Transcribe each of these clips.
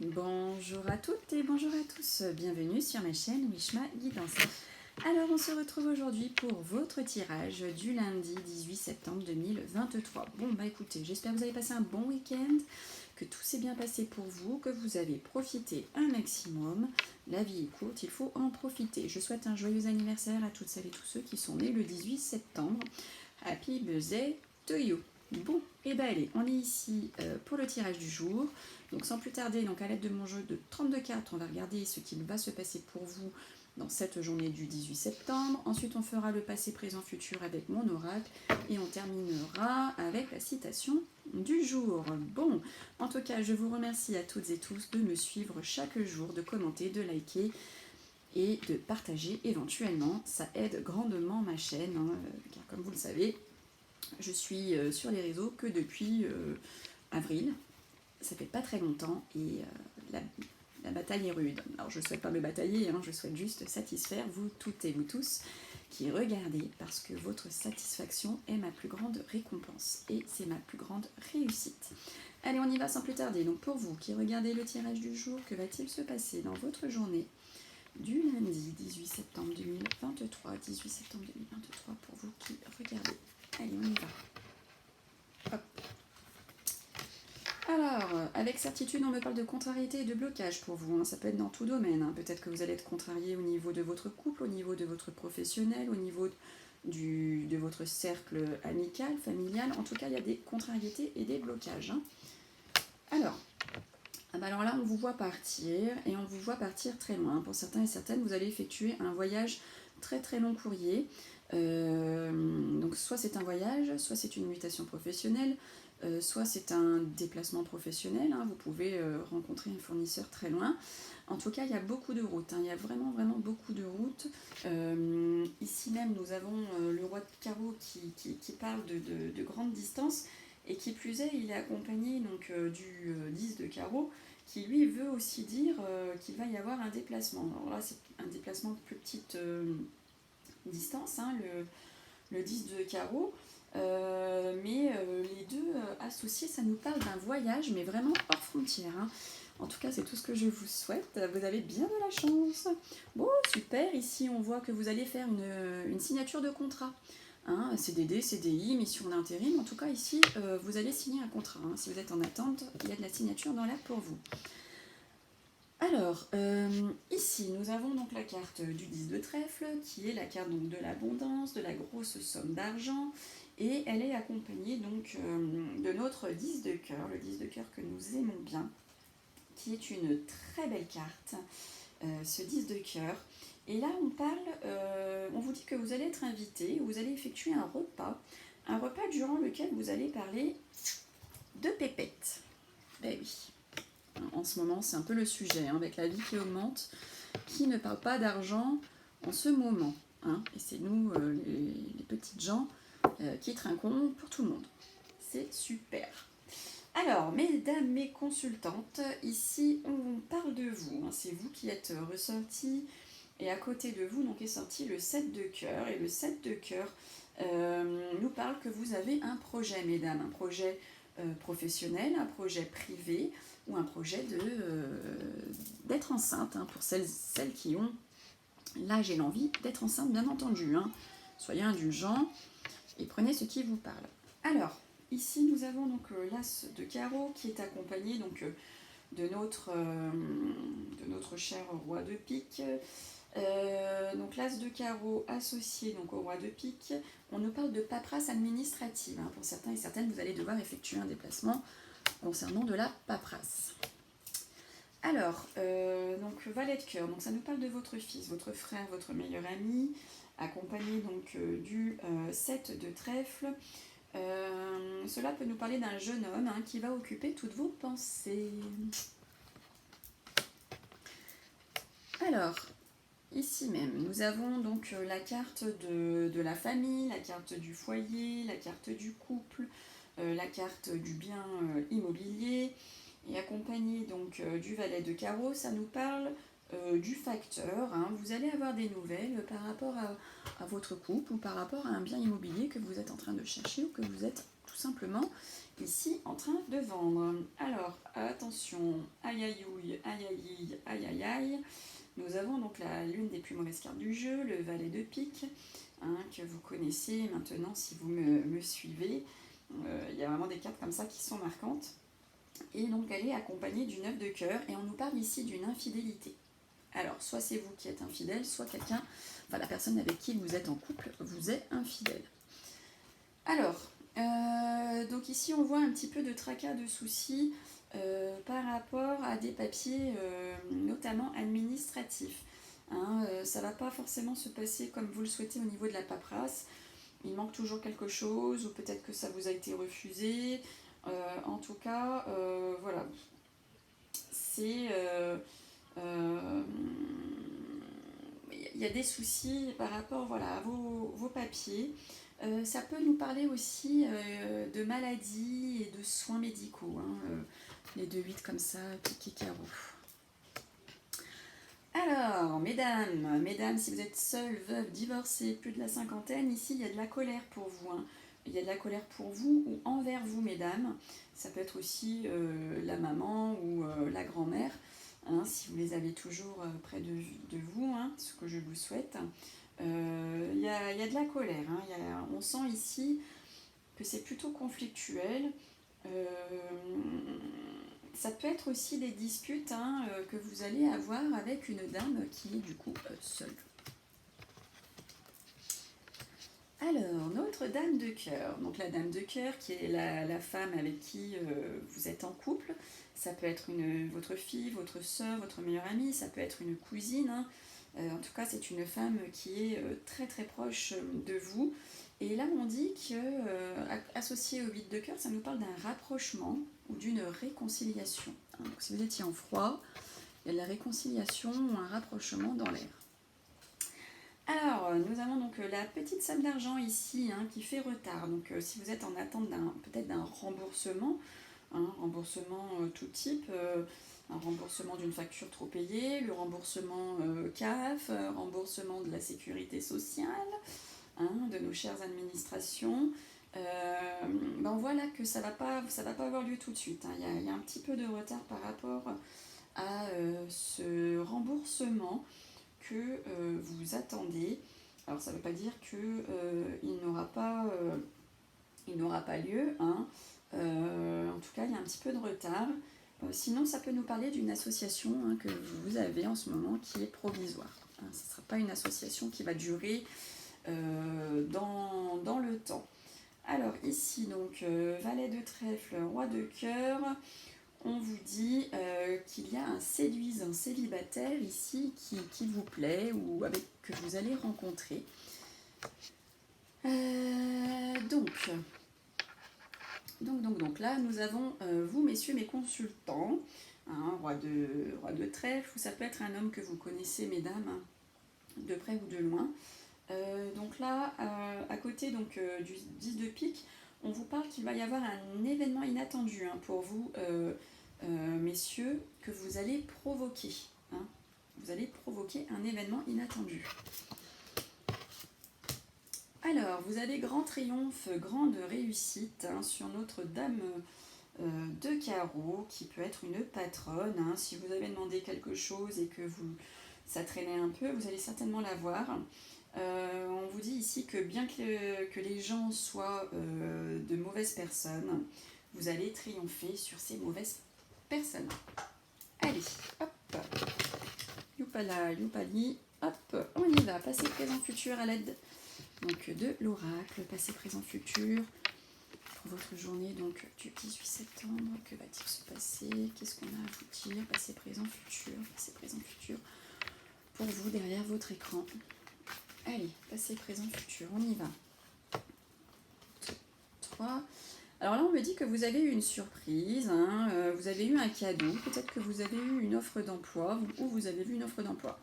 Bonjour à toutes et bonjour à tous, bienvenue sur ma chaîne Wishma Guidance. Alors on se retrouve aujourd'hui pour votre tirage du lundi 18 septembre 2023. Bon bah écoutez, j'espère que vous avez passé un bon week-end, que tout s'est bien passé pour vous, que vous avez profité un maximum. La vie est courte, il faut en profiter. Je souhaite un joyeux anniversaire à toutes celles et tous ceux qui sont nés le 18 septembre. Happy birthday to you. Bon, et ben allez, on est ici pour le tirage du jour. Donc sans plus tarder, donc à l'aide de mon jeu de 32 cartes, on va regarder ce qu'il va se passer pour vous dans cette journée du 18 septembre. Ensuite, on fera le passé, présent, futur avec mon oracle. Et on terminera avec la citation du jour. Bon, en tout cas, je vous remercie à toutes et tous de me suivre chaque jour, de commenter, de liker et de partager éventuellement. Ça aide grandement ma chaîne, hein, car comme vous le savez, je suis sur les réseaux que depuis avril. Ça fait pas très longtemps et la bataille est rude. Alors je ne souhaite pas me batailler, hein, je souhaite juste satisfaire vous toutes et vous tous qui regardez, parce que votre satisfaction est ma plus grande récompense et c'est ma plus grande réussite. Allez, on y va sans plus tarder. Donc pour vous qui regardez le tirage du jour, que va-t-il se passer dans votre journée du lundi 18 septembre 2023, 18 septembre 2023 pour vous qui regardez. Allez, on y va. Hop. Alors, avec certitude, on me parle de contrariété et de blocage pour vous. Hein. Ça peut être dans tout domaine. Hein. Peut-être que vous allez être contrarié au niveau de votre couple, au niveau de votre professionnel, au niveau de votre cercle amical, familial. En tout cas, il y a des contrariétés et des blocages. Hein. Alors là, on vous voit partir, et on vous voit partir très loin. Pour certains et certaines, vous allez effectuer un voyage très très long courrier. Donc soit c'est un voyage, soit c'est une mutation professionnelle, soit c'est un déplacement professionnel, hein, vous pouvez rencontrer un fournisseur très loin. En tout cas, il y a beaucoup de routes, hein, il y a vraiment beaucoup de routes. Ici même, nous avons le roi de carreau qui parle de grandes distances, et qui plus est, il est accompagné donc, du 10 de carreau, qui lui veut aussi dire qu'il va y avoir un déplacement. Alors là, c'est un déplacement de plus petite distance, hein, le 10 de carreau. Mais les deux associés, ça nous parle d'un voyage, mais vraiment hors frontières. Hein. En tout cas, c'est tout ce que je vous souhaite. Vous avez bien de la chance. Bon, super. Ici, on voit que vous allez faire une signature de contrat. Hein, CDD, CDI, mission d'intérim. En tout cas, ici, vous allez signer un contrat. Hein. Si vous êtes en attente, il y a de la signature dans l'air pour vous. Alors, ici, nous avons donc la carte du 10 de trèfle, qui est la carte donc, de l'abondance, de la grosse somme d'argent, et elle est accompagnée donc de notre 10 de cœur, le 10 de cœur que nous aimons bien, qui est une très belle carte, ce 10 de cœur. Et là, on vous dit que vous allez être invité, vous allez effectuer un repas durant lequel vous allez parler de pépettes. Ben oui. En ce moment, c'est un peu le sujet, hein, avec la vie qui augmente, qui ne parle pas d'argent en ce moment. Hein, et c'est nous, les petites gens, qui trinquons pour tout le monde. C'est super. Alors, mesdames, mes consultantes, ici, on parle de vous. Hein, c'est vous qui êtes ressortis, et à côté de vous, donc, est sorti le 7 de cœur. Et le 7 de cœur nous parle que vous avez un projet, mesdames, un projet professionnel, un projet privé, ou un projet d'être enceinte, hein, pour celles qui ont l'âge et l'envie d'être enceinte, bien entendu. Hein. Soyez indulgents et prenez ce qui vous parle. Alors, ici nous avons donc l'as de carreau qui est accompagné donc, de notre cher roi de pique. Donc l'as de carreau associé donc, au roi de pique, on nous parle de paperasse administrative. Hein. Pour certains et certaines, vous allez devoir effectuer un déplacement concernant de la paperasse. Alors, donc valet de cœur, donc ça nous parle de votre fils, votre frère, votre meilleur ami, accompagné donc du 7 de trèfle. Cela peut nous parler d'un jeune homme, hein, qui va occuper toutes vos pensées. Alors, ici même, nous avons donc la carte de la famille, la carte du foyer, la carte du couple, la carte du bien immobilier, et accompagné donc du valet de carreau, ça nous parle du facteur. Hein. Vous allez avoir des nouvelles par rapport à votre couple, ou par rapport à un bien immobilier que vous êtes en train de chercher, ou que vous êtes tout simplement ici en train de vendre. Alors, attention, aïe aïe aïe aïe aïe aïe aïe aïe. Nous avons donc l'une des plus mauvaises cartes du jeu, le valet de pique, hein, que vous connaissez maintenant si vous me suivez. Il y a vraiment des cartes comme ça qui sont marquantes. Et donc elle est accompagnée du 9 de cœur et on nous parle ici d'une infidélité. Alors, soit c'est vous qui êtes infidèle, soit quelqu'un, enfin la personne avec qui vous êtes en couple, vous est infidèle. Alors, donc ici on voit un petit peu de tracas, de soucis par rapport à des papiers notamment administratifs. Hein, ça ne va pas forcément se passer comme vous le souhaitez au niveau de la paperasse. Il manque toujours quelque chose ou peut-être que ça vous a été refusé. En tout cas, voilà. C'est... il y a des soucis par rapport voilà, à vos papiers. Ça peut nous parler aussi de maladies et de soins médicaux. Hein, les 2-8 comme ça, piqué carreau. Alors, mesdames, si vous êtes seule, veuve, divorcée, plus de la cinquantaine, ici il y a de la colère pour vous. Hein. Il y a de la colère pour vous ou envers vous, mesdames. Ça peut être aussi la maman ou la grand-mère, hein, si vous les avez toujours près de vous, hein, ce que je vous souhaite. Il y a de la colère. Hein. On sent ici que c'est plutôt conflictuel. Ça peut être aussi des disputes hein, que vous allez avoir avec une dame qui est du coup seule. Alors, notre dame de cœur. Donc la dame de cœur qui est la femme avec qui vous êtes en couple. Ça peut être votre fille, votre soeur, votre meilleure amie. Ça peut être une cousine. Hein. En tout cas, c'est une femme qui est très très proche de vous. Et là, on dit que, associé au 8 de cœur, ça nous parle d'un rapprochement ou d'une réconciliation. Donc, si vous étiez en froid, il y a de la réconciliation ou un rapprochement dans l'air. Alors, nous avons donc la petite somme d'argent ici hein, qui fait retard. Donc, si vous êtes en attente peut-être d'un remboursement, hein, remboursement tout type, un remboursement d'une facture trop payée, le remboursement CAF, remboursement de la sécurité sociale, hein, de nos chères administrations, ben voilà que ça va pas avoir lieu tout de suite. Hein. Il y a un petit peu de retard par rapport à ce remboursement que vous attendez. Alors ça ne veut pas dire qu'il n'aura pas lieu. Hein. En tout cas, il y a un petit peu de retard. Sinon, ça peut nous parler d'une association hein, que vous avez en ce moment qui est provisoire. Hein. Ce ne sera pas une association qui va durer dans le temps. Alors ici, donc, valet de trèfle, roi de cœur, on vous dit qu'il y a un séduisant célibataire ici qui vous plaît ou que vous allez rencontrer. Donc là, nous avons vous, messieurs, mes consultants, hein, roi de trèfle, ou ça peut être un homme que vous connaissez, mesdames, hein, de près ou de loin. Donc là, à côté donc, du 10 de pique, on vous parle qu'il va y avoir un événement inattendu hein, pour vous, messieurs, que vous allez provoquer. Hein. Vous allez provoquer un événement inattendu. Alors, vous avez grand triomphe, grande réussite hein, sur notre dame de carreau, qui peut être une patronne. Hein. Si vous avez demandé quelque chose et que ça traînait un peu, vous allez certainement l'avoir. On vous dit ici que bien que les gens soient de mauvaises personnes, vous allez triompher sur ces mauvaises personnes. Allez, hop, youpala, youpali, hop, on y va. Passé, présent, futur à l'aide donc, de l'oracle, passé, présent, futur. Pour votre journée donc du 18 septembre, que va-t-il se passer? Qu'est-ce qu'on a à vous dire? Passé, présent, futur pour vous derrière votre écran. Allez, passé, présent, futur, on y va. 3. Alors là, on me dit que vous avez eu une surprise, hein, vous avez eu un cadeau, peut-être que vous avez eu une offre d'emploi, ou vous avez vu une offre d'emploi.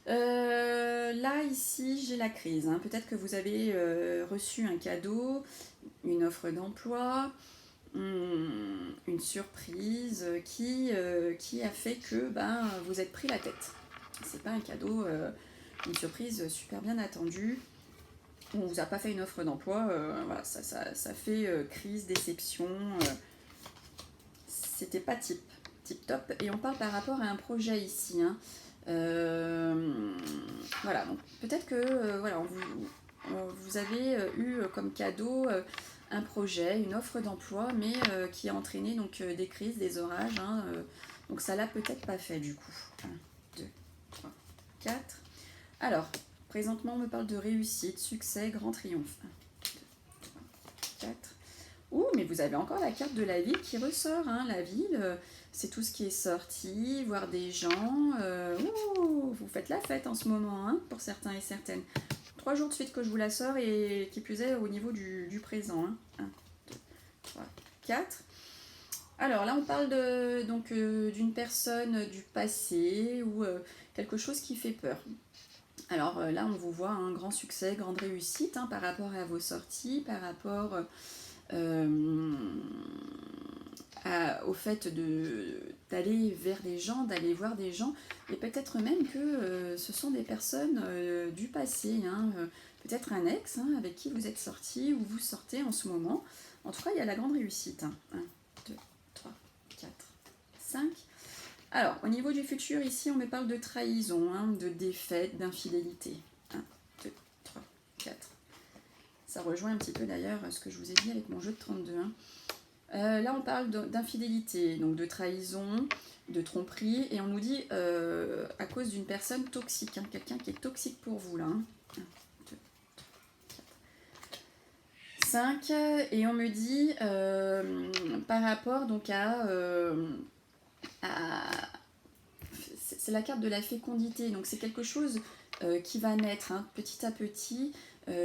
Là, ici, j'ai la crise. Hein. Peut-être que vous avez reçu un cadeau, une offre d'emploi, une surprise qui a fait que vous êtes pris la tête. C'est pas un cadeau, une surprise super bien attendue. on vous a pas fait une offre d'emploi, voilà, ça fait crise, déception, c'était pas tip top. Et on parle par rapport à un projet ici, hein. Voilà, donc peut-être que voilà, vous avez eu comme cadeau un projet, une offre d'emploi, mais qui a entraîné donc des crises, des orages, hein, donc ça l'a peut-être pas fait du coup. 1, 2, 3, 4. Alors, présentement, on me parle de réussite, succès, grand triomphe. 1, 2, 3, 4. Ouh, mais vous avez encore la carte de la ville qui ressort, hein. La ville, c'est tout ce qui est sorti, voir des gens. Ouh, vous faites la fête en ce moment, hein, pour certains et certaines. 3 jours de suite que je vous la sors et qui plus est au niveau du présent. Hein. 1, 2, 3, 4. Alors là, on parle donc d'une personne du passé ou quelque chose qui fait peur. Alors là, on vous voit un grand succès, grande réussite, hein, par rapport à vos sorties, par rapport au fait d'aller vers des gens, d'aller voir des gens, et peut-être même que ce sont des personnes du passé, hein, peut-être un ex, hein, avec qui vous êtes sorti ou vous sortez en ce moment. En tout cas, il y a la grande réussite. Hein. 1, 2, 3, 4, 5. Alors, au niveau du futur, ici, on me parle de trahison, hein, de défaite, d'infidélité. 1, 2, 3, 4. Ça rejoint un petit peu d'ailleurs ce que je vous ai dit avec mon jeu de 32. Hein. Là, on parle d'infidélité, donc de trahison, de tromperie, et on nous dit à cause d'une personne toxique, hein, quelqu'un qui est toxique pour vous, là. Hein. 1, 2, 5, et on me dit par rapport donc c'est la carte de la fécondité, donc c'est quelque chose qui va naître, hein, petit à petit,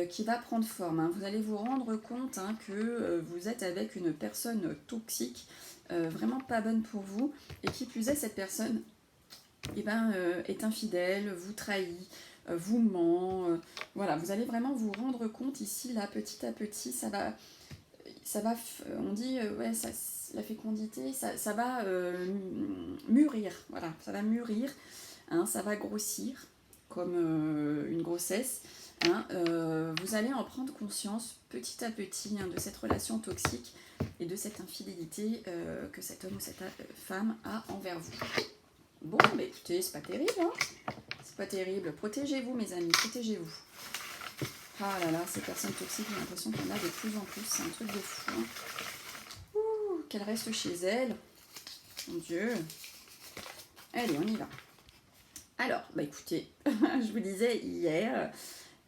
qui va prendre forme. Hein. Vous allez vous rendre compte, hein, que vous êtes avec une personne toxique, vraiment pas bonne pour vous, et qui plus est, cette personne est infidèle, vous trahit, vous ment. Voilà, vous allez vraiment vous rendre compte ici, là, petit à petit, on dit, ouais, la fécondité, ça va mûrir, voilà, ça va mûrir, hein, ça va grossir comme une grossesse. Hein, vous allez en prendre conscience petit à petit, hein, de cette relation toxique et de cette infidélité que cet homme ou cette femme a envers vous. Bon, bah écoutez, c'est pas terrible, hein, c'est pas terrible. Protégez-vous, mes amis, protégez-vous. Ah là là, ces personnes toxiques, j'ai l'impression qu'il y en a de plus en plus, c'est un truc de fou. Hein. Ouh, qu'elles restent chez elles. Mon Dieu. Allez, on y va. Alors, bah écoutez, je vous disais hier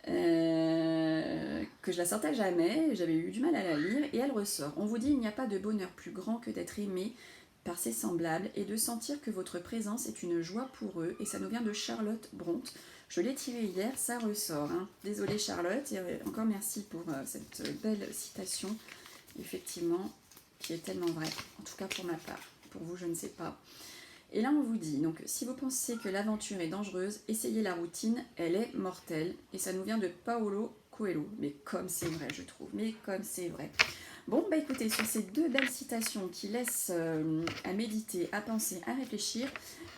que je la sortais jamais, j'avais eu du mal à la lire, et elle ressort. On vous dit, il n'y a pas de bonheur plus grand que d'être aimé par ses semblables et de sentir que votre présence est une joie pour eux, et ça nous vient de Charlotte Brontë. Je l'ai tiré hier, ça ressort. Hein. Désolée Charlotte, et encore merci pour cette belle citation, effectivement, qui est tellement vraie, en tout cas pour ma part. Pour vous, je ne sais pas. Et là, on vous dit, donc, si vous pensez que l'aventure est dangereuse, essayez la routine, elle est mortelle. Et ça nous vient de Paolo Coelho. Mais comme c'est vrai, je trouve. Mais comme c'est vrai. Bon, bah écoutez, sur ces 2 belles citations qui laissent à méditer, à penser, à réfléchir,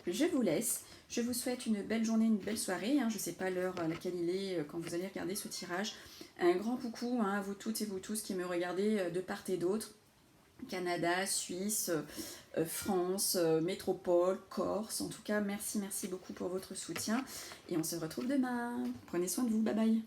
je vous laisse. Je vous souhaite une belle journée, une belle soirée. Hein. Je ne sais pas l'heure à laquelle il est quand vous allez regarder ce tirage. Un grand coucou, hein, à vous toutes et vous tous qui me regardez de part et d'autre. Canada, Suisse, France, métropole, Corse. En tout cas, merci beaucoup pour votre soutien. Et on se retrouve demain. Prenez soin de vous. Bye bye.